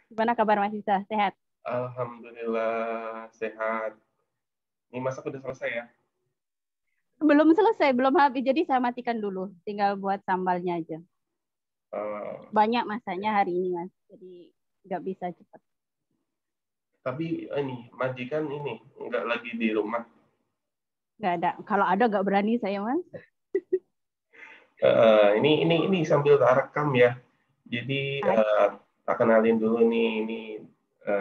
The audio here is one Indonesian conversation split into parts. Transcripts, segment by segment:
Gimana kabar Mas Isa? Sehat? Alhamdulillah sehat. Ini masak udah selesai ya? Belum selesai, belum habis. Jadi saya matikan dulu. Tinggal buat sambalnya aja. Eh, Banyak masaknya hari ini, Mas. Jadi nggak bisa cepat. tapi ini majikan ini nggak lagi di rumah. Nggak ada. Kalau ada nggak berani saya, Mas. Ini sambil tak rekam ya. Jadi tak kenalin dulu nih. Ini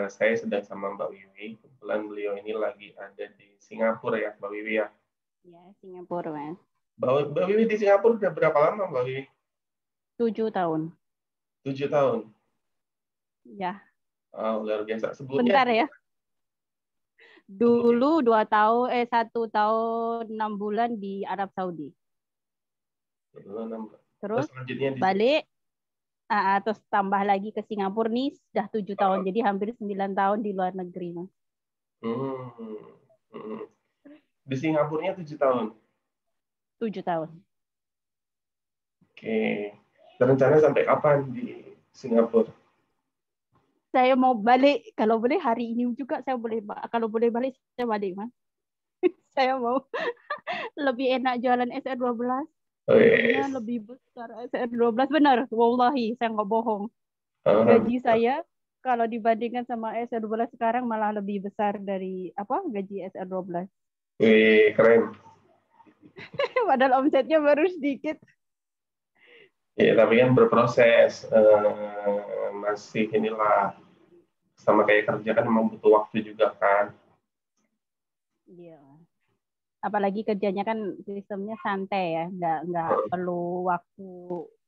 saya sedang sama Mbak Wiwi. Kebetulan beliau ini lagi ada di Singapura ya, Mbak Wiwi ya. Ya, Singapura, Mas. Mbak Wiwi di Singapura udah berapa lama Mbak Wiwi? 7 tahun. 7 tahun. Ya, Luar biasa. Sebelumnya bentar ya. sebelumnya Dulu 2 tahun, 1 tahun 6 bulan di Arab Saudi. Terus Terus selanjutnya di sini. balik, terus tambah lagi ke Singapura nih, sudah 7 tahun. Jadi hampir 9 tahun di luar negeri, Mas. Hmm, hmm. Di Singapurnya 7 tahun. 7 tahun. Oke. Rencana sampai kapan di Singapura? Saya mau balik, kalau boleh hari ini juga saya boleh, kalau boleh balik saya balik, Mas. Saya mau lebih enak jualan SR12. Gajinya Wes. lebih besar SR12, benar. Wallahi, saya nggak bohong. Gaji Alhamdulillah. saya kalau dibandingkan sama SR12 sekarang malah lebih besar dari apa gaji SR12. Wih, keren. Padahal omsetnya baru sedikit. Ya, tapi kan berproses. Masih inilah sama kayak kerja kan memang butuh waktu juga kan. Iya. Apalagi kerjanya kan sistemnya santai ya, nggak perlu waktu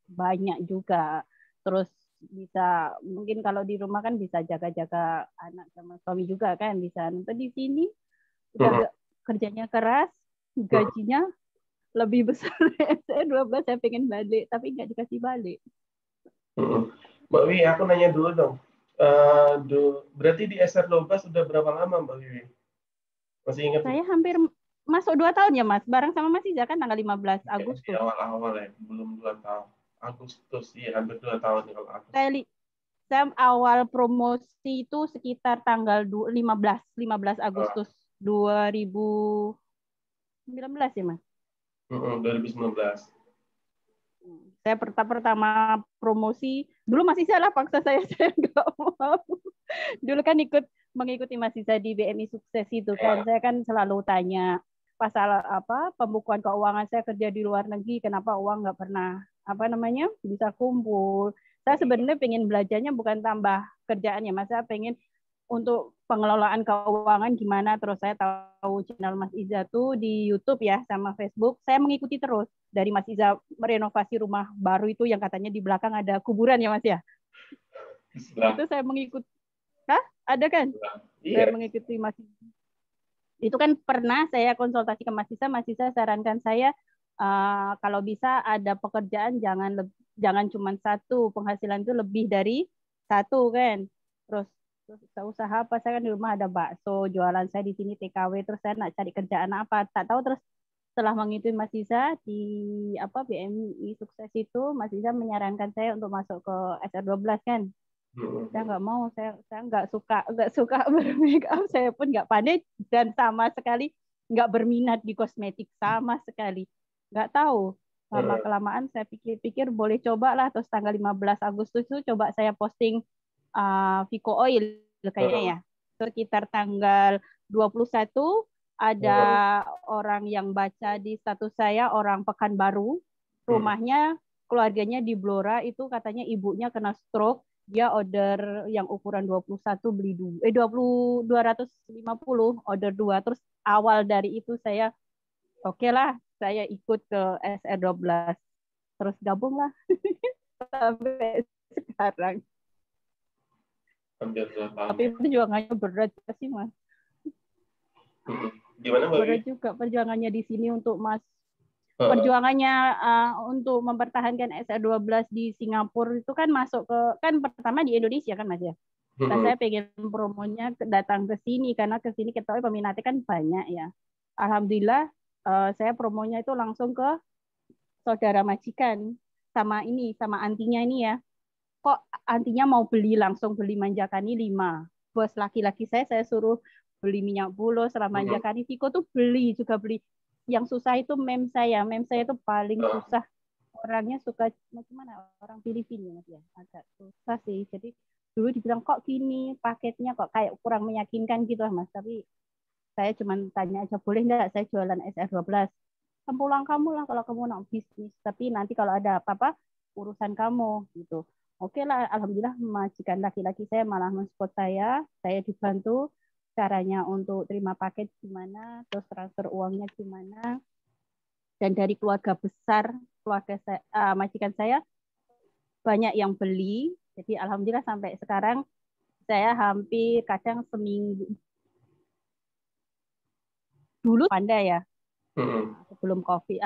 banyak juga. Terus bisa mungkin kalau di rumah kan bisa jaga-jaga anak sama suami juga kan bisa. Nanti di sini udah Hmm, kerjanya keras, hmm, gajinya lebih besar. Saya 12 saya pengen balik tapi nggak dikasih balik. hmm. Mbak Wi, aku nanya dulu dong. Berarti di SR12 udah berapa lama Mbak Wi? Masih ingat Saya nggak? hampir masuk 2 tahun ya Mas, bareng sama Mas Iza kan tanggal 15 Di Agustus. awal-awal ya, belum 2 tahun. Agustus, iya hampir 2 tahun kalau Saya, Agustus. saya awal promosi itu sekitar tanggal 15 Uh, Agustus 2019 ya Mas. 2019. Saya pertama promosi, dulu masih salah paksa saya, saya nggak mau. Dulu kan mengikuti Mas Iza di BMI Sukses itu kan, Ya. saya kan selalu tanya pasal apa pembukuan keuangan saya kerja di luar negeri, kenapa uang nggak pernah apa namanya bisa kumpul. Saya sebenarnya pengen belajarnya bukan tambah kerjaan ya, Mas. Saya pengen untuk pengelolaan keuangan gimana. Terus saya tahu channel Mas Iza tuh di YouTube ya sama Facebook. Saya mengikuti terus dari Mas Iza merenovasi rumah baru itu yang katanya di belakang ada kuburan ya Mas ya. Itu Setelah, saya mengikuti. Hah? Ada kan? Saya iya. mengikuti Mas Iza. Itu kan pernah saya konsultasi ke Mas Iza sarankan saya kalau bisa ada pekerjaan jangan cuma satu, penghasilan itu lebih dari satu kan. Terus usaha apa, saya kan di rumah ada bakso, jualan saya di sini TKW, terus saya nak cari kerjaan apa, tak tahu. Terus setelah mengikuti Mas Iza di apa BMI Sukses itu, Mas Iza menyarankan saya untuk masuk ke SR12 kan. Saya Hmm. nggak mau, saya nggak suka bermake up, saya pun nggak pandai dan sama sekali nggak berminat di kosmetik sama sekali. Nggak tahu, lama Hmm. kelamaan saya pikir-pikir boleh coba lah. Terus tanggal 15 Agustus itu coba saya posting Vico Oil kayaknya Hmm. ya. Sekitar tanggal 21 ada Hmm. orang yang baca di status saya, orang Pekanbaru, Hmm. rumahnya keluarganya di Blora, itu katanya ibunya kena stroke, dia order yang ukuran 21 beli 250 order 2. Terus awal dari itu saya oke lah, saya ikut ke SR12, terus gabung lah sampai sekarang. Hampir 2 tahun Tapi ya. perjuangannya berat sih Mas, Hmm. Gimana Mbak Wi? berat juga perjuangannya di sini untuk Mas. Hmm. Perjuangannya untuk mempertahankan SR12 di Singapura itu kan masuk ke, kan pertama di Indonesia kan Mas ya. Nah, Hmm. saya pengen promonya datang ke sini karena ke sini kita tahu peminatnya kan banyak ya. Alhamdulillah saya promonya itu langsung ke saudara majikan sama ini sama antinya ini ya. kok antinya mau beli langsung beli Manjakani 5. Bos laki-laki saya suruh beli minyak bulus, Manjakani, Viko tuh beli juga beli. Yang susah itu mem saya itu paling susah. Orangnya suka gimana? Orang Filipina ya, agak susah sih. Jadi dulu dibilang kok gini paketnya kok kayak kurang meyakinkan gitu Mas. Tapi saya cuma tanya aja boleh nggak saya jualan SR12. Pulang kamu lah kalau kamu nak bisnis. Tapi nanti kalau ada apa-apa urusan kamu gitu. Oke lah, alhamdulillah majikan laki-laki saya malah mensupport saya dibantu caranya untuk terima paket gimana, terus transfer uangnya gimana. Dan dari keluarga besar, keluarga saya, majikan saya banyak yang beli. Jadi alhamdulillah sampai sekarang saya hampir kadang seminggu. Dulu pandai ya. Sebelum COVID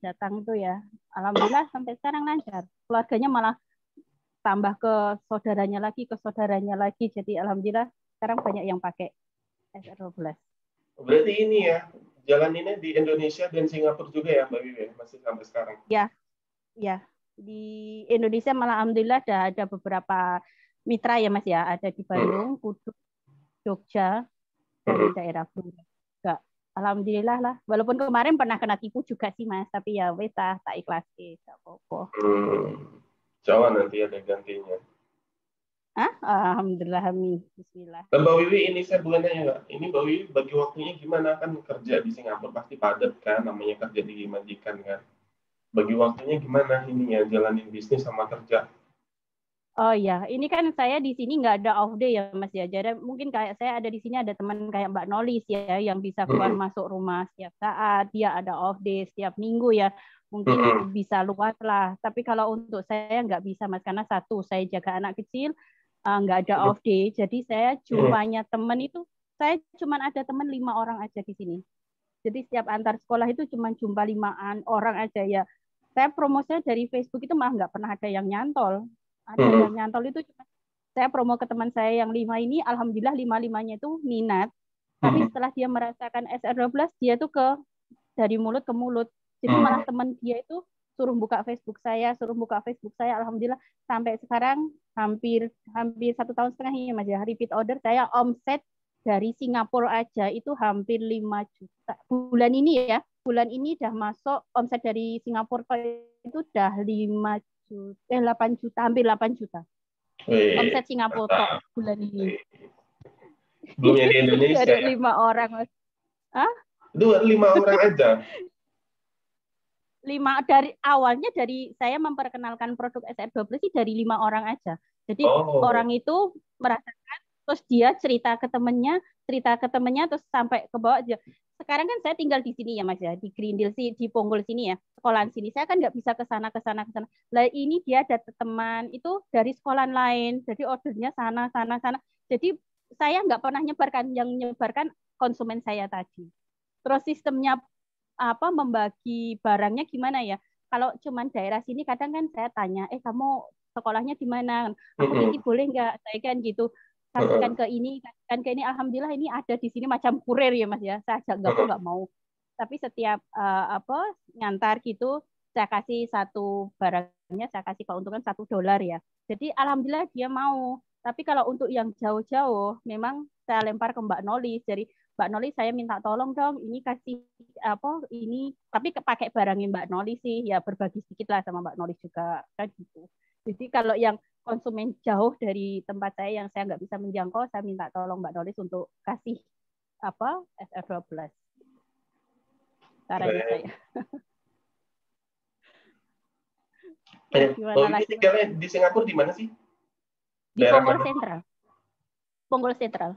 datang itu ya. Alhamdulillah sampai sekarang lancar. Keluarganya malah tambah ke saudaranya lagi. Jadi alhamdulillah sekarang banyak yang pakai SR12. Berarti ini ya, jalan ini di Indonesia dan Singapura juga ya Mbak Wiwi, masih sampai sekarang? Ya. Di Indonesia malah alhamdulillah ada beberapa mitra ya Mas ya. Ada di Bandung, Kudus, Jogja, dan daerah Blora. Alhamdulillah lah. Walaupun kemarin pernah kena tipu juga sih Mas, tapi ya wes tak ikhlas gak apa-apa. Jawa nanti ada gantinya. Alhamdulillah, amin. Bismillah. Mbak Wiwi, ini saya boleh nanya nggak? Ini Mbak Wiwi bagi waktunya gimana? Kan kerja di Singapura pasti padat kan, namanya kerja di majikan kan. Bagi waktunya gimana ini ya, jalanin bisnis sama kerja? Oh ya, ini kan saya di sini nggak ada off day ya Mas ya. Jadi mungkin kayak saya ada di sini ada teman kayak Mbak Nolis ya yang bisa keluar masuk rumah setiap saat. Dia ada off day setiap minggu ya. Mungkin bisa luas lah. Tapi kalau untuk saya nggak bisa Mas karena satu saya jaga anak kecil nggak ada off day. Jadi saya jumpanya teman itu saya cuma ada teman 5 orang aja di sini. Jadi setiap antar sekolah itu cuma jumpa 5 orang aja ya. Saya promosinya dari Facebook itu malah nggak pernah ada yang nyantol. Ada yang nyantol itu cuma saya promo ke teman saya yang 5 ini, alhamdulillah 5-5-nya itu minat. Tapi setelah dia merasakan SR12, dia tuh dari mulut ke mulut. Jadi malah teman dia itu suruh buka Facebook saya, alhamdulillah sampai sekarang hampir 1,5 tahun ya Mas ya. Repeat order saya omset dari Singapura aja itu hampir 5 juta. Bulan ini udah masuk omset dari Singapura itu udah 8 juta, hampir 8 juta. Omset Singapura bulan ini. Belum di Indonesia. Dari 5 orang, Mas. Itu 5 orang aja. 5 dari awalnya dari saya memperkenalkan produk SR12 sih dari 5 orang aja. Jadi orang itu merasakan, terus dia cerita ke temennya, terus sampai ke bawah aja. Sekarang kan saya tinggal di sini ya Mas ya, di Grindel sih, di Ponggol sini ya, sekolahan sini. Saya kan nggak bisa ke sana. Lah ini dia ada teman itu dari sekolah lain, jadi ordernya sana. Jadi saya nggak pernah nyebarkan, yang nyebarkan konsumen saya tadi. Terus sistemnya membagi barangnya gimana ya? Kalau cuman daerah sini kadang kan saya tanya, kamu sekolahnya di mana? Aku titip boleh nggak? Saya kan gitu. Kasihkan ke ini. Alhamdulillah ini ada di sini macam kurir ya Mas ya. Saya nggak mau. Tapi setiap ngantar gitu, saya kasih satu barangnya, saya kasih keuntungan $1 ya. Jadi alhamdulillah dia mau. Tapi kalau untuk yang jauh-jauh, memang saya lempar ke Mbak Nolis. Jadi Mbak Nolis saya minta tolong dong, ini kasih ini. Tapi pakai barangin Mbak Nolis sih, ya berbagi sedikit lah sama Mbak Nolis juga kan gitu. Jadi kalau yang konsumen jauh dari tempat saya yang saya nggak bisa menjangkau, saya minta tolong Mbak Nolis untuk kasih SR12. Caranya saya. Gimana lagi? Tinggalnya di Singapura di mana sih? Di Ponggol Sentral.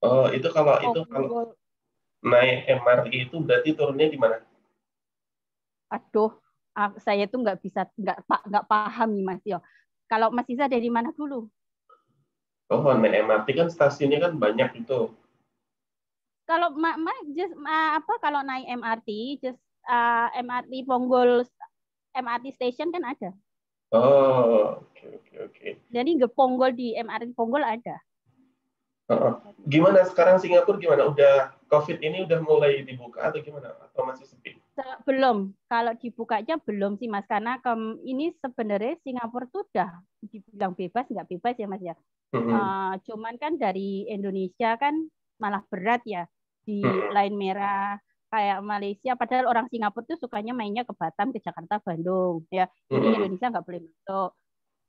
Oh, itu kalau naik MRT itu berarti turunnya di mana? Aduh, saya tuh nggak paham nih Mas Yo. Kalau Mas Isa dari mana dulu? Oh, naik MRT kan stasiunnya kan banyak itu. Kalau kalau naik MRT, MRT Ponggol MRT station kan ada. Oh, oke. Jadi Ponggol di MRT Ponggol ada. Gimana sekarang Singapura gimana? Udah COVID ini udah mulai dibuka atau gimana? Atau masih sepi? Belum, kalau dibukanya belum sih Mas, karena ini sebenarnya Singapura tuh udah dibilang bebas nggak bebas ya Mas ya. Mm-mm. Cuman kan dari Indonesia kan malah berat ya di Mm-mm. line merah kayak Malaysia. Padahal orang Singapura tuh sukanya mainnya ke Batam, ke Jakarta, Bandung ya. Jadi Mm-mm. Indonesia nggak boleh masuk.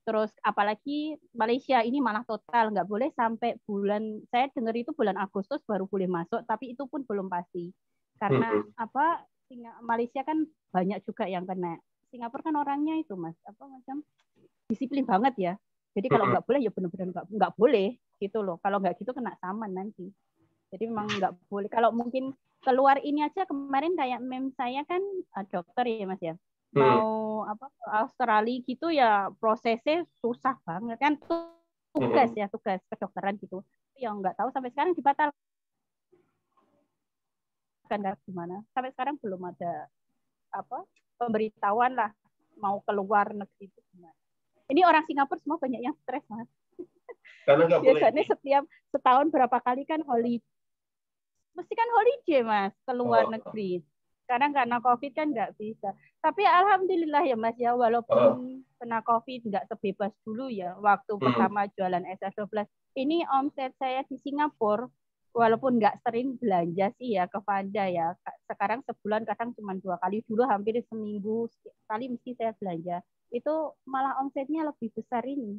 Terus apalagi Malaysia ini malah total nggak boleh sampai bulan, saya dengar itu bulan Agustus baru boleh masuk, tapi itu pun belum pasti. Karena Mm-mm. apa, Malaysia kan banyak juga yang kena. Singapura kan orangnya itu Mas, apa macam disiplin banget ya. Jadi kalau Mm-mm. nggak boleh ya benar-benar nggak boleh gitu loh. Kalau nggak gitu kena saman nanti. Jadi memang nggak boleh. Kalau mungkin keluar ini aja kemarin kayak mem saya kan dokter ya Mas ya. Mm-mm. Mau apa ke Australia gitu ya prosesnya susah banget kan tugas Mm-mm. ya tugas kedokteran gitu. Yang nggak tahu sampai sekarang dibatalkan gimana. Sampai sekarang belum ada apa pemberitahuan lah mau keluar negeri itu gimana. Ini orang Singapura semua banyak yang stres Mas. Karena nggak boleh Biasanya ini. setiap setahun berapa kali kan holiday, mesti kan holiday Mas ke luar Oh, negeri. Sekarang karena COVID kan nggak bisa. Tapi alhamdulillah ya Mas ya, walaupun oh. kena COVID nggak sebebas dulu ya. Waktu Mm. pertama jualan SS12, ini omset saya di Singapura, walaupun nggak sering belanja sih ya ke Fanda ya. Sekarang sebulan kadang cuma 2 kali, dulu hampir seminggu sekali mesti saya belanja. Itu malah omsetnya lebih besar ini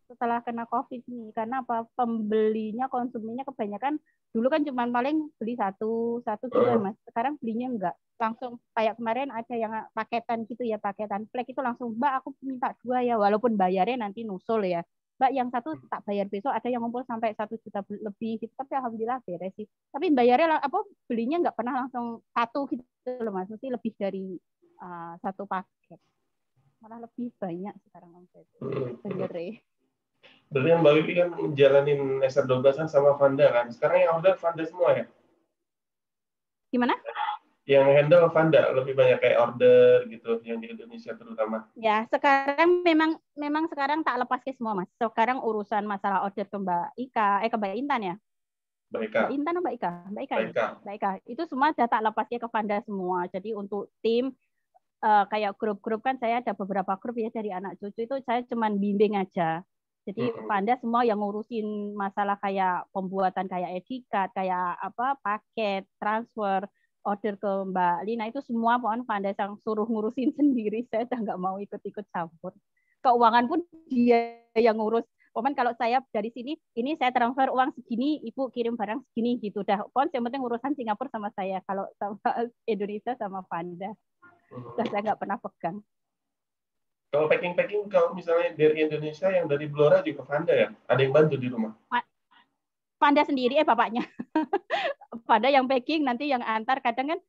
setelah kena COVID nih. Karena apa? Pembelinya, konsumennya kebanyakan dulu kan cuma paling beli satu satu gitu ya Oh. Mas. Sekarang belinya enggak langsung kayak kemarin ada yang paketan gitu ya, paketan flek itu langsung Mbak aku minta 2 ya, walaupun bayarnya nanti nusul ya. Mbak yang satu tak bayar besok, ada yang ngumpul sampai 1 juta lebih gitu. Tapi alhamdulillah beres sih. Tapi bayarnya apa belinya nggak pernah langsung satu gitu loh Mas. Mesti lebih dari satu paket. Malah lebih banyak sekarang omset. Mm. Mm. Bener ya. Berarti yang Mbak Wiwi kan jalanin SR12 kan sama Vanda kan. Sekarang yang order Vanda semua ya? Gimana? Yang handle Vanda lebih banyak kayak order gitu, yang di Indonesia terutama. Ya, sekarang memang memang sekarang tak lepas ke semua, Mas. Sekarang urusan masalah order ke Mbak Ika, ke Mbak Intan ya. Baik Mbak Kak. Intan atau Mbak Ika? Mbak Ika ya. Baik Kak. Mbak Ika. Itu semua data lepasnya ke Panda semua. Jadi untuk tim kayak grup-grup kan saya ada beberapa grup ya dari anak cucu itu saya cuman bimbing aja. Jadi Mm-mm. Panda semua yang ngurusin masalah kayak pembuatan kayak edikat, kayak apa paket, transfer, order ke Mbak Lina itu semua pokoknya Panda yang suruh ngurusin sendiri. Saya udah nggak mau ikut-ikut campur. Keuangan pun dia yang ngurus. Pokoknya kalau saya dari sini, ini saya transfer uang segini, ibu kirim barang segini gitu. Dah, pokoknya yang penting urusan Singapura sama saya. Kalau sama Indonesia sama Panda. Udah saya nggak pernah pegang. Kalau packing-packing, kalau misalnya dari Indonesia, yang dari Blora juga Vanda ya? Ada yang bantu di rumah? Panda sendiri bapaknya. Panda yang packing nanti yang antar. Kadang kan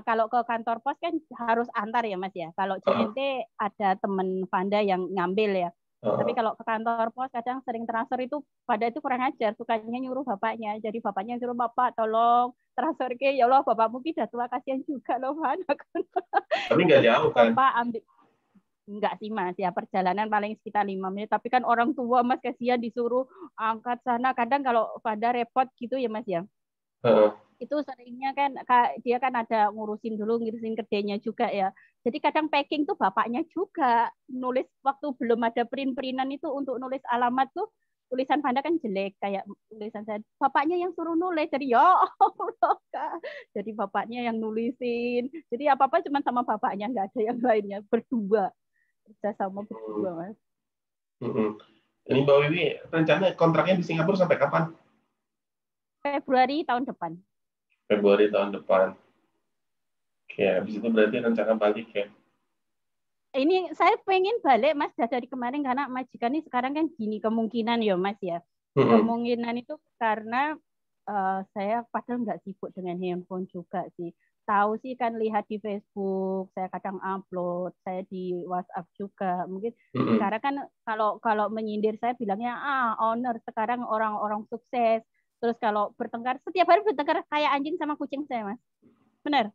kalau ke kantor pos kan harus antar ya Mas ya. Kalau Uh-uh. JNT ada temen Panda yang ngambil ya. Tapi Uh-uh. kalau ke kantor pos kadang sering transfer itu Panda itu kurang ajar. Sukanya nyuruh bapaknya. Jadi bapaknya nyuruh bapak tolong transfer ke ya Allah bapak mungkin udah tua kasihan juga loh Panda. Tapi nggak jauh kan? Bapak ambil. Enggak sih Mas, ya perjalanan paling sekitar 5 menit. Tapi kan orang tua Mas kasihan disuruh angkat sana. Kadang kalau pada repot gitu ya Mas ya. Uh-uh. Itu seringnya kan dia kan ada ngurusin kerjanya juga ya. Jadi kadang packing tuh bapaknya juga nulis waktu belum ada print-printan itu untuk nulis alamat tuh tulisan Panda kan jelek kayak tulisan saya. Bapaknya yang suruh nulis. Jadi ya Allah Kak. Jadi bapaknya yang nulisin. Jadi apa-apa cuma sama bapaknya nggak ada yang lainnya berdua. Kerja sama Hmm. berdua Mas. Hmm. Ini Mbak Wiwi, rencana kontraknya di Singapura sampai kapan? Februari tahun depan. Februari tahun depan. Oke, habis itu berarti rencana balik ya? Ini saya pengen balik Mas dari kemarin karena majikan ini sekarang kan gini kemungkinan ya Mas ya. Hmm. Kemungkinan itu karena saya padahal nggak sibuk dengan handphone juga sih. Tahu sih kan lihat di Facebook, saya kadang upload, saya di WhatsApp juga. Mungkin Hmm. sekarang kan kalau kalau menyindir saya bilangnya owner sekarang orang-orang sukses. Terus kalau bertengkar setiap hari bertengkar kayak anjing sama kucing saya Mas. Benar.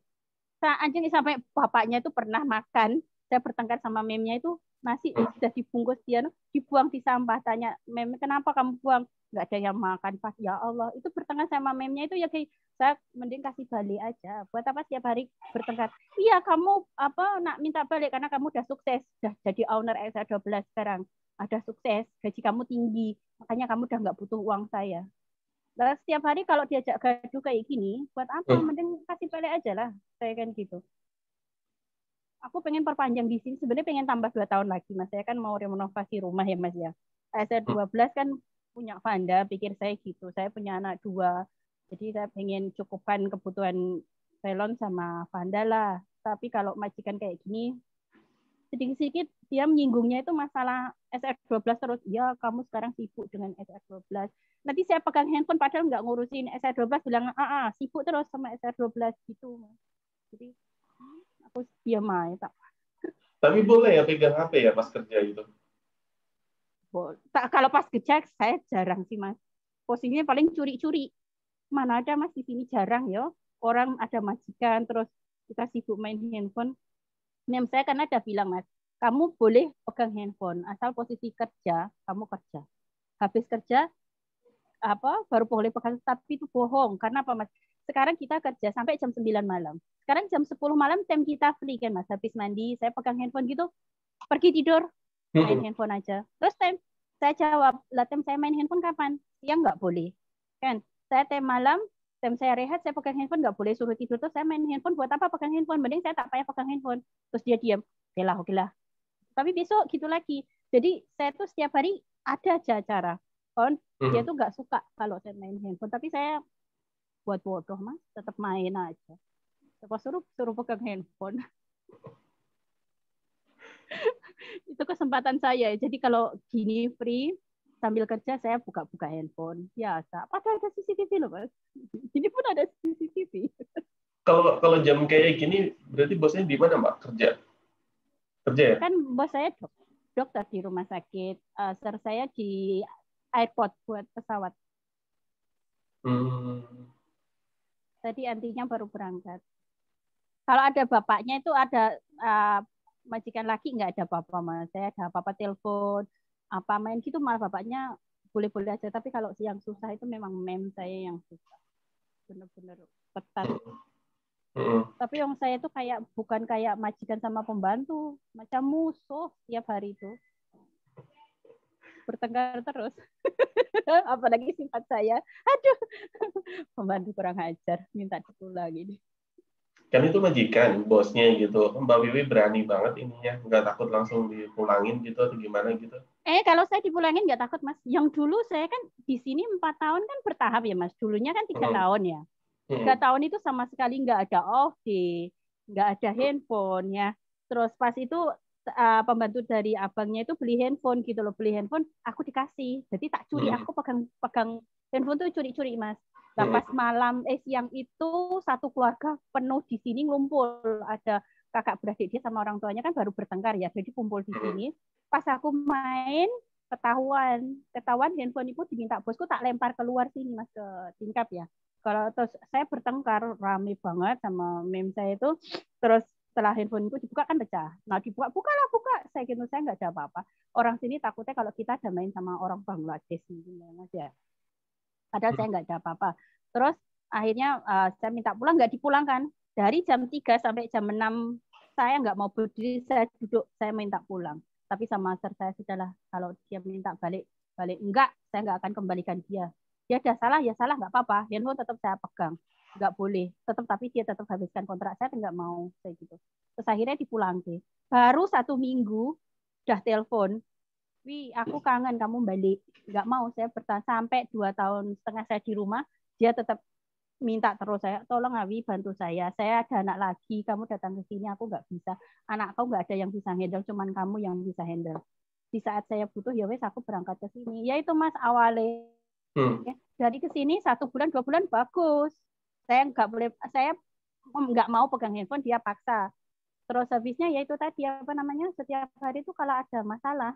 Anjing sampai bapaknya itu pernah makan saya bertengkar sama memnya itu, nasi sudah dibungkus, dia dibuang di sampah. Tanya mem, kenapa kamu buang? Nggak ada yang makan. Pas ya Allah, itu bertengkar sama memnya itu ya kayak saya mending kasih balik aja. Buat apa setiap hari bertengkar? Iya, kamu apa nak minta balik karena kamu udah sukses, udah jadi owner SA12 sekarang, ada sukses, gaji kamu tinggi, makanya kamu udah nggak butuh uang saya. Nah, setiap hari kalau diajak gaduh kayak gini, buat apa? Mending kasih balik aja lah, saya kan gitu. Aku pengen perpanjang di sini, sebenarnya pengen tambah 2 tahun lagi, Mas. Saya kan mau renovasi rumah ya, Mas ya. SR12 kan punya Vanda, pikir saya gitu. Saya punya anak 2, jadi saya pengen cukupkan kebutuhan salon sama Vanda lah. Tapi kalau majikan kayak gini, sedikit-sedikit dia menyinggungnya itu masalah SR12 terus. Ya, kamu sekarang sibuk dengan SR12. Nanti saya pegang handphone padahal nggak ngurusin SR12, bilang, sibuk terus sama SR12 gitu. Jadi aku diam aja. Tapi boleh ya pegang HP ya pas kerja itu? Kalau pas kerja saya jarang sih, Mas. Posisinya paling curi-curi. Mana ada, Mas, di sini jarang ya. Orang ada majikan terus kita sibuk main handphone. Mem saya kan ada bilang, Mas, kamu boleh pegang handphone asal posisi kerja, kamu kerja. Habis kerja apa baru boleh pegang, tapi itu bohong. Karena apa, Mas? Sekarang kita kerja sampai jam 9 malam. Sekarang jam 10 malam time kita free kan, Mas. Habis mandi, saya pegang handphone gitu, pergi tidur, main handphone aja. Terus time saya jawab, lah time saya main handphone kapan? Siang nggak boleh. Kan? Saya time malam, time saya rehat, saya pegang handphone nggak boleh, suruh tidur. Terus saya main handphone, buat apa pegang handphone? Mending saya tak payah pegang handphone. Terus dia diam. Oke lah. Tapi besok gitu lagi. Jadi saya tuh setiap hari ada aja cara. Dia tuh nggak suka kalau saya main handphone. Tapi saya buat bodoh, Mas, tetap main aja. Terus suruh pegang handphone. Itu kesempatan saya. Jadi kalau gini free sambil kerja saya buka-buka handphone biasa. Padahal ada CCTV loh, Mas. Ini pun ada CCTV. Kalau jam kayak gini berarti bosnya di mana, Mbak? Kerja ya? Kan bos saya dokter di rumah sakit. Ser saya di airport buat pesawat. Tadi antinya baru berangkat. Kalau ada bapaknya itu ada majikan lagi, nggak ada bapak, Mas. Saya ada bapak telepon, apa main gitu malah bapaknya boleh-boleh aja. Tapi kalau yang susah itu memang mem saya yang susah. Benar-benar ketat. Tapi yang saya itu kayak bukan kayak majikan sama pembantu, macam musuh tiap hari itu. Bertengkar terus. Apalagi sifat saya. Aduh, pembantu kurang ajar, minta dipulang gini. Kan itu majikan, bosnya gitu. Mbak Wiwi berani banget ininya, nggak takut langsung dipulangin gitu atau gimana gitu? Kalau saya dipulangin nggak takut, Mas. Yang dulu saya kan di sini 4 tahun kan bertahap ya, Mas. Dulunya kan 3 tahun ya. 3 tahun itu sama sekali nggak ada office, nggak ada handphone ya. Terus pas itu pembantu dari abangnya itu beli handphone gitu loh, beli handphone, aku dikasih. Jadi tak curi, aku pegang handphone tuh curi-curi, Mas. Nah, pas malam siang itu satu keluarga penuh di sini ngumpul, ada kakak beradik dia sama orang tuanya kan baru bertengkar ya, jadi kumpul di sini. Pas aku main ketahuan handphone itu diminta bosku, tak lempar keluar sini, Mas, ke tingkap ya. Kalau terus saya bertengkar rame banget sama mem saya itu, terus setelah handphone itu dibuka kan pecah. Nah dibuka, buka. Saya kira saya nggak ada apa-apa. Orang sini takutnya kalau kita ada main sama orang Bangladesh gitu, Mas ya. Padahal saya nggak ada apa-apa. Terus akhirnya saya minta pulang, nggak dipulangkan. Dari jam 3 sampai jam 6 saya nggak mau berdiri, saya duduk, saya minta pulang. Tapi sama master saya sudahlah, kalau dia minta balik enggak, saya nggak akan kembalikan dia. Dia ada salah, ya salah, nggak apa-apa. Handphone tetap saya pegang, nggak boleh. Tapi dia tetap habiskan kontrak saya, nggak mau saya gitu. Terus akhirnya dipulangin. Baru 1 minggu udah telepon, Wi, aku kangen kamu balik. Nggak mau, saya bertahan sampai 2 tahun setengah saya di rumah, dia tetap minta terus saya, tolong Wi bantu saya ada anak lagi, kamu datang ke sini, aku nggak bisa. Anak kau nggak ada yang bisa handle, cuman kamu yang bisa handle. Di saat saya butuh, ya wes aku berangkat ke sini. Ya itu, Mas, awalnya. Dari ke sini 1 bulan, 2 bulan bagus. Saya nggak mau pegang handphone, dia paksa. Terus habisnya ya itu tadi apa namanya, setiap hari itu kalau ada masalah,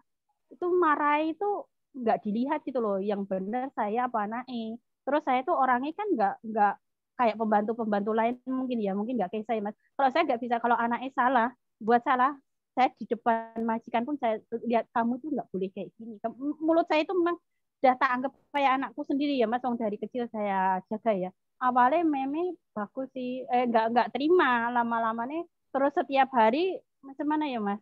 itu marah itu nggak dilihat gitu loh, yang benar saya apa anaknya. Terus saya tuh orangnya kan nggak kayak pembantu lain mungkin nggak kayak saya, Mas. Kalau saya nggak bisa, kalau anaknya salah buat salah, saya di depan majikan pun saya lihat kamu tuh nggak boleh kayak gini. Mulut saya itu memang udah tak anggap kayak anakku sendiri ya Mas. Dari kecil saya jaga ya. Awalnya meme bagus sih, nggak terima lama-lama nih. Terus setiap hari macam mana ya Mas?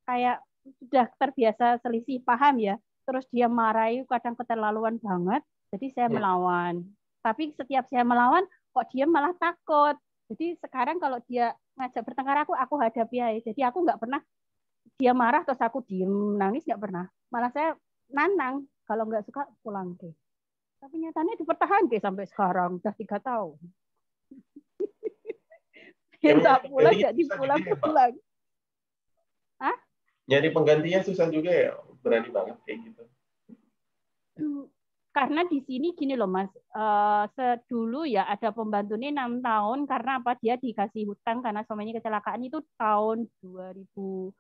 Kayak sudah terbiasa selisih paham ya. Terus dia marahi kadang keterlaluan banget. Jadi saya melawan. Tapi setiap saya melawan kok dia malah takut. Jadi sekarang kalau dia ngajak bertengkar aku hadapi aja. Jadi aku nggak pernah dia marah terus aku diem nangis, nggak pernah. Malah saya nantang kalau nggak suka pulang deh. Tapi nyatanya dipertahankan sampai sekarang udah 3 tahun. Minta pulang nggak dipulang-pulang. Hah? Nyari penggantinya susah juga ya, berani banget kayak gitu. Karena di sini gini loh Mas, dulu ya ada pembantu ini 6 tahun karena apa, dia dikasih hutang karena suaminya kecelakaan itu tahun 2009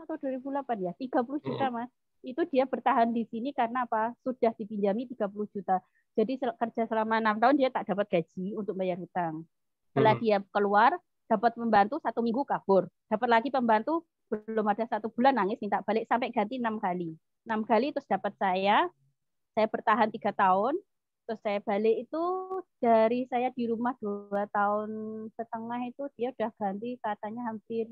atau 2008 ya, 30 juta Mas. Itu dia bertahan di sini karena apa, sudah dipinjami 30 juta. Jadi kerja selama 6 tahun dia tak dapat gaji untuk bayar hutang. Setelah dia keluar, dapat pembantu 1 minggu kabur. Dapat lagi pembantu, belum ada 1 bulan nangis minta balik sampai ganti 6 kali. 6 kali terus dapat saya bertahan 3 tahun, terus saya balik itu dari saya di rumah 2,5 tahun itu dia udah ganti katanya hampir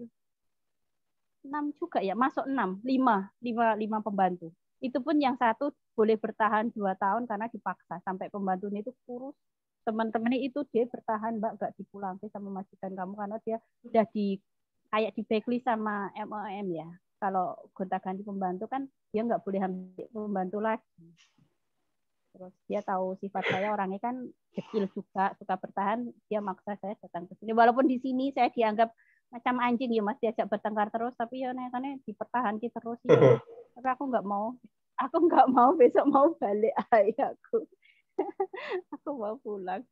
6 juga ya, masuk 6, 5 pembantu. Itu pun yang satu boleh bertahan 2 tahun karena dipaksa sampai pembantunya itu kurus. Teman-temannya itu dia bertahan Mbak, gak dipulangin sama majikan kamu karena dia udah kayak di backlist sama MOM ya. Kalau gonta-ganti pembantu kan dia nggak boleh ambil pembantu lagi. Terus dia tahu sifat saya orangnya kan kecil juga, suka bertahan, dia maksa saya datang ke sini. Walaupun di sini saya dianggap macam anjing ya Mas, diajak bertengkar terus, tapi ya nyatanya dipertahankan terus ya. Tapi aku nggak mau besok mau balik ayahku. Aku mau pulang.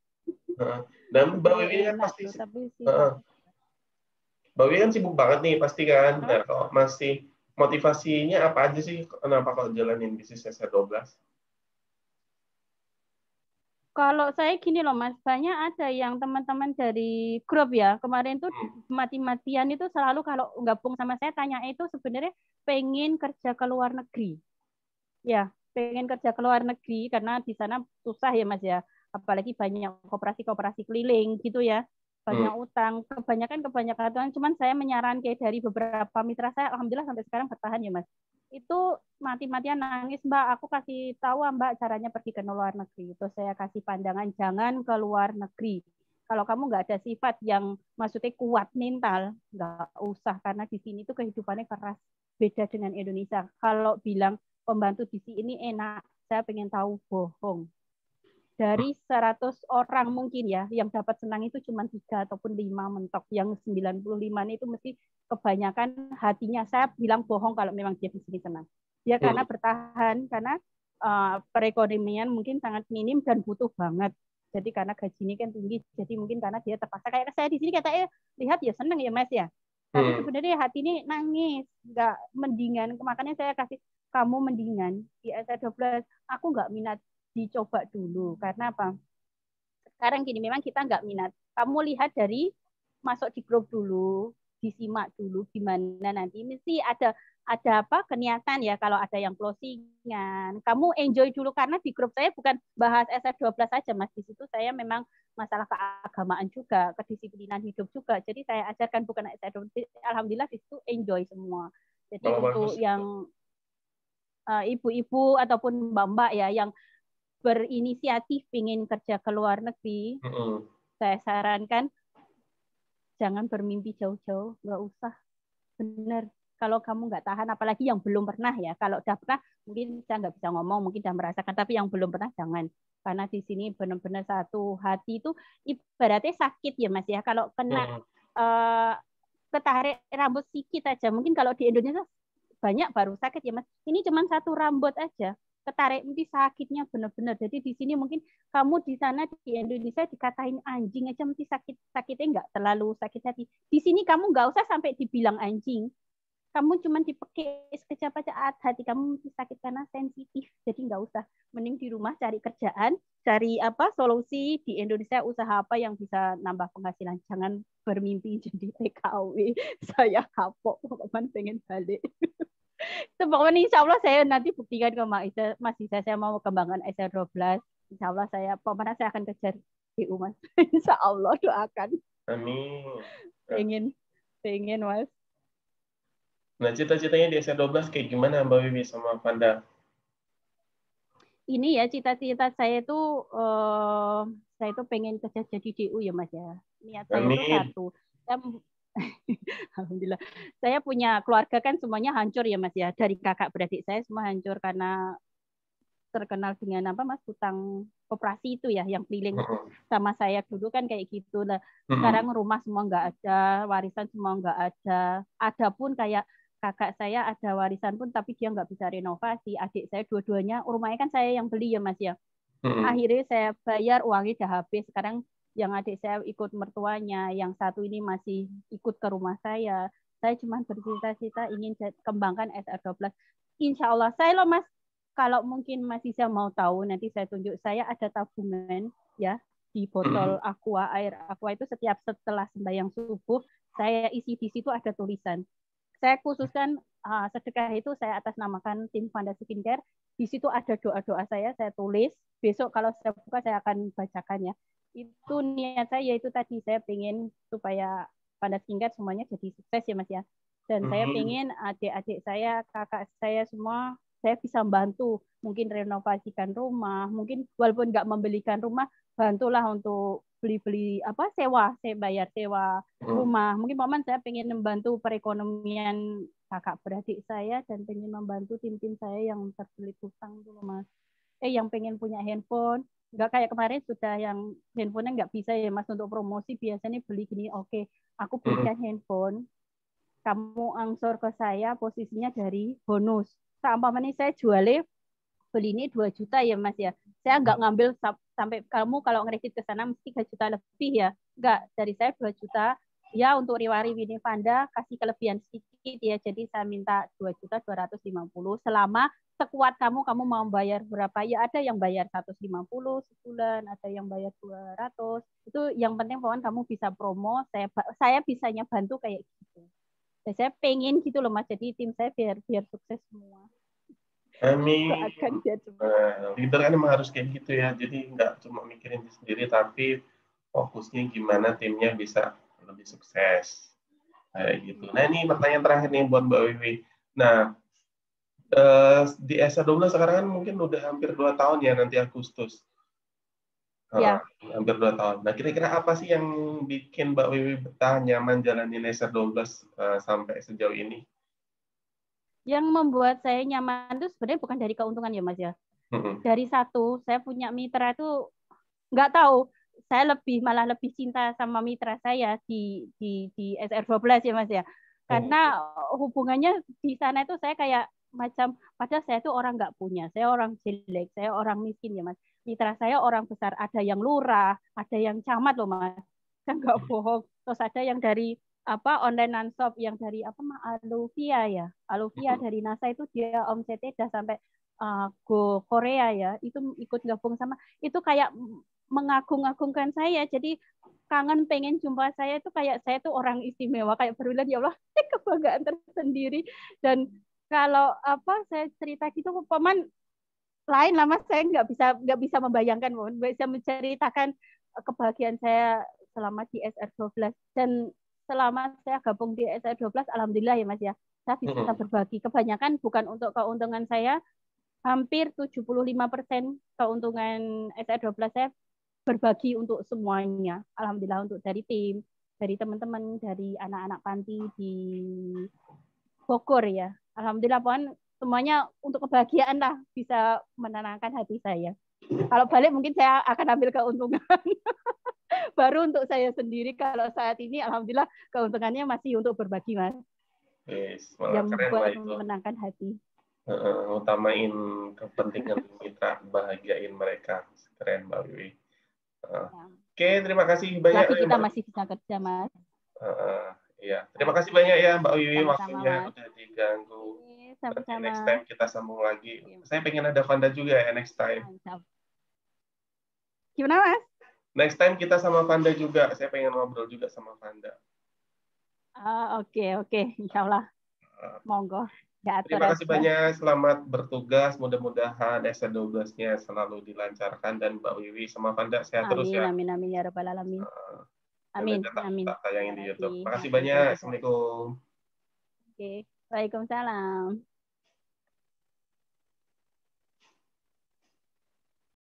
Dan Mbak Wiwi kan pasti Mbak Wiwi kan sibuk banget nih pasti kan. Nah, kalau masih motivasinya apa aja sih kenapa kalau jalanin bisnis SR12? Kalau saya gini loh Mas, banyak ada yang teman-teman dari grup ya, kemarin tuh mati-matian itu selalu kalau gabung sama saya tanya itu sebenarnya pengen kerja ke luar negeri. Ya, pengen kerja ke luar negeri karena di sana susah ya Mas ya. Apalagi banyak koperasi-koperasi keliling gitu ya. Banyak utang, kebanyakan cuman saya menyarankan dari beberapa mitra saya, alhamdulillah sampai sekarang bertahan ya Mas. Itu mati-matian nangis Mbak, aku kasih tahu Mbak caranya pergi ke luar negeri. Itu saya kasih pandangan jangan ke luar negeri. Kalau kamu nggak ada sifat yang maksudnya kuat mental, nggak usah karena di sini tuh kehidupannya keras. Beda dengan Indonesia. Kalau bilang pembantu di sini enak, saya pengen tahu bohong. Dari 100 orang mungkin ya, yang dapat senang itu cuma 3 ataupun 5 mentok. Yang 95 itu mesti kebanyakan hatinya. Saya bilang bohong kalau memang dia di sini senang. Dia karena bertahan, karena perekonomian mungkin sangat minim dan butuh banget. Jadi karena gajinya kan tinggi, jadi mungkin karena dia terpaksa. Kayak saya di sini katanya, lihat ya senang ya Mas ya. Tapi sebenarnya hati ini nangis, nggak mendingan. Makanya saya kasih kamu mendingan di SR12, aku nggak minat dicoba dulu. Karena apa? Sekarang gini, memang kita nggak minat. Kamu lihat dari masuk di grup dulu, disimak dulu gimana nanti. Mesti ada apa keniatan ya kalau ada yang closingan. Kamu enjoy dulu karena di grup saya bukan bahas SR12 saja Mas. Di situ saya memang masalah keagamaan juga, kedisiplinan hidup juga. Jadi saya ajarkan bukan SR12. Alhamdulillah di situ enjoy semua. Jadi untuk yang ibu-ibu ataupun mbak-mbak ya yang berinisiatif ingin kerja ke luar negeri, saya sarankan jangan bermimpi jauh-jauh, nggak usah. Benar, kalau kamu nggak tahan, apalagi yang belum pernah ya. Kalau udah pernah, mungkin saya nggak bisa ngomong, mungkin udah merasakan, tapi yang belum pernah jangan. Karena di sini benar-benar satu hati itu ibaratnya sakit ya Mas ya. Kalau kena ketarik rambut sedikit aja, mungkin kalau di Indonesia banyak baru sakit ya Mas. Ini cuma satu rambut aja. Ketarik nanti sakitnya benar-benar. Jadi di sini mungkin kamu di sana di Indonesia dikatain anjing aja mesti sakitnya nggak terlalu sakit hati. Di sini kamu nggak usah sampai dibilang anjing. Kamu cuma dipekik sekejap aja hati kamu mesti sakit karena sensitif. Jadi nggak usah. Mending di rumah cari kerjaan cari apa solusi di Indonesia, usaha apa yang bisa nambah penghasilan. Jangan bermimpi jadi TKW. Saya kapok, pokoknya pengen balik. Pokoknya insya Allah saya nanti buktikan ke Mas Isa, saya mau kembangkan SR12. Insya Allah saya, pokoknya saya akan kejar DU Mas. Insya Allah doakan. Amin. Pengen, pengen Mas. Nah, cita-citanya di SR12 kayak gimana Mbak Wiwi sama Vanda? Ini ya cita-cita saya itu pengen kerja jadi DU ya Mas ya. Niat saya itu Amin. satu. Saya, Alhamdulillah. Saya punya keluarga kan semuanya hancur ya Mas ya. Dari kakak beradik saya semua hancur karena terkenal dengan apa Mas, hutang koperasi itu ya, yang keliling sama saya dulu kan kayak gitu. Nah, sekarang rumah semua nggak ada, warisan semua nggak ada. Ada pun kayak kakak saya ada warisan pun tapi dia nggak bisa renovasi. Adik saya dua-duanya rumahnya kan saya yang beli ya Mas ya. Akhirnya saya bayar, uangnya udah habis. Sekarang yang adik saya ikut mertuanya, yang satu ini masih ikut ke rumah saya. Saya cuma bercita-cita ingin kembangkan SR12. Insya Allah saya loh Mas, kalau mungkin Mas Isa mau tahu, nanti saya tunjuk. Saya ada tabungan ya di botol aqua, air aqua itu setiap setelah sembahyang subuh, saya isi di situ ada tulisan. Saya khususkan sedekah itu saya atas namakan tim Vanda Skincare. Di situ ada doa-doa saya tulis. Besok kalau saya buka saya akan bacakan ya. Itu niat saya, yaitu tadi saya pengen supaya Vanda Skincare semuanya jadi sukses ya Mas ya. Dan saya pengen adik-adik saya, kakak saya semua, saya bisa bantu, mungkin renovasikan rumah, mungkin walaupun nggak membelikan rumah, bantulah untuk beli-beli apa sewa, saya bayar sewa rumah. Mungkin momen saya pengen membantu perekonomian kakak beradik saya dan pengen membantu tim-tim saya yang terlilit hutang dulu Mas. Yang pengen punya handphone, nggak kayak kemarin sudah yang handphonenya nggak bisa ya Mas untuk promosi, biasanya beli gini, oke, aku belikan handphone, kamu angsur ke saya posisinya dari bonus. Umpamanya saya jualnya beli ini 2 juta ya Mas ya. Saya nggak ngambil sampai kamu kalau ngerekit ke sana mesti 3 juta lebih ya. Enggak, dari saya 2 juta. Ya untuk Riwari Winnie Vanda kasih kelebihan sedikit ya. Jadi saya minta 2.250.000 selama sekuat kamu mau bayar berapa. Ya ada yang bayar 150 sebulan, ada yang bayar 200. Itu yang penting pokoknya kamu bisa promo, saya bisanya bantu kayak gitu. Dan saya pengen gitu loh Mas, jadi tim saya biar sukses semua. Amin. Doakan dia semua. Nah, leader kan emang harus kayak gitu ya. Jadi nggak cuma mikirin diri sendiri, tapi fokusnya gimana timnya bisa lebih sukses. Kayak gitu. Nah, ini pertanyaan terakhir nih buat Mbak Wiwi. Nah, di SA12 sekarang kan mungkin udah hampir 2 tahun ya nanti Agustus. Ya. Hampir 2 tahun. Nah, kira-kira apa sih yang bikin Mbak Wiwi betah nyaman jalanin SR12 sampai sejauh ini? Yang membuat saya nyaman itu sebenarnya bukan dari keuntungan ya Mas ya. Dari satu, saya punya mitra itu nggak tahu, saya malah lebih cinta sama mitra saya di SR12 ya Mas ya. Karena hubungannya di sana itu saya kayak macam, padahal saya itu orang nggak punya, saya orang jelek, saya orang miskin ya Mas. Mitra saya orang besar, ada yang lurah, ada yang camat loh Mas. Saya nggak bohong. Terus ada yang dari apa online non-shop, yang dari apa Aluvia ya. Aluvia dari NASA itu dia omsetnya udah sampai go Korea ya. Itu ikut gabung sama, itu kayak mengagung-agungkan saya. Jadi kangen pengen jumpa saya itu kayak saya tuh orang istimewa, kayak berulang ya Allah, kebanggaan tersendiri. Dan kalau apa saya cerita gitu paman lain lah Mas, saya nggak bisa membayangkan, bisa menceritakan kebahagiaan saya selama di SR12. Dan selama saya gabung di SR12 alhamdulillah ya Mas ya, saya bisa berbagi. Kebanyakan bukan untuk keuntungan saya, hampir 75% keuntungan SR12 saya berbagi untuk semuanya. Alhamdulillah, untuk dari tim, dari teman-teman, dari anak-anak panti di Bogor ya. Alhamdulillah pokoknya semuanya untuk kebahagiaan lah, bisa menenangkan hati saya. Kalau balik mungkin saya akan ambil keuntungan. Baru untuk saya sendiri, kalau saat ini alhamdulillah keuntungannya masih untuk berbagi Mas. Yes, Yang keren buat lah itu. menenangkan hati. Utamain kepentingan mitra, bahagiain mereka. Keren Mbak Wiwi. Oke, terima kasih banyak Lagi kita Mbak. masih bisa kerja Mas. Iya, terima kasih banyak ya Mbak Wiwi, waktunya Mas. udah diganggu. Nanti Sama-sama. next time kita sambung lagi. Saya pengen ada Vanda juga ya next time. Gimana Mas? Next time kita sama Vanda juga. Saya pengen ngobrol juga sama Vanda. Oke, oke. Insya Allah. Monggo. Diatur Terima kasih aja. banyak. Selamat bertugas. Mudah-mudahan S12-nya selalu dilancarkan. Dan Mbak Wiwi sama Vanda sehat terus Amin, ya. amin, amin. Ya Rabbal Alamin. Dan Amin, nanti tak, amin. tak tayangin Terima di YouTube. kasih. Terima kasih Amin. banyak. Assalamualaikum. Oke. Waalaikumsalam.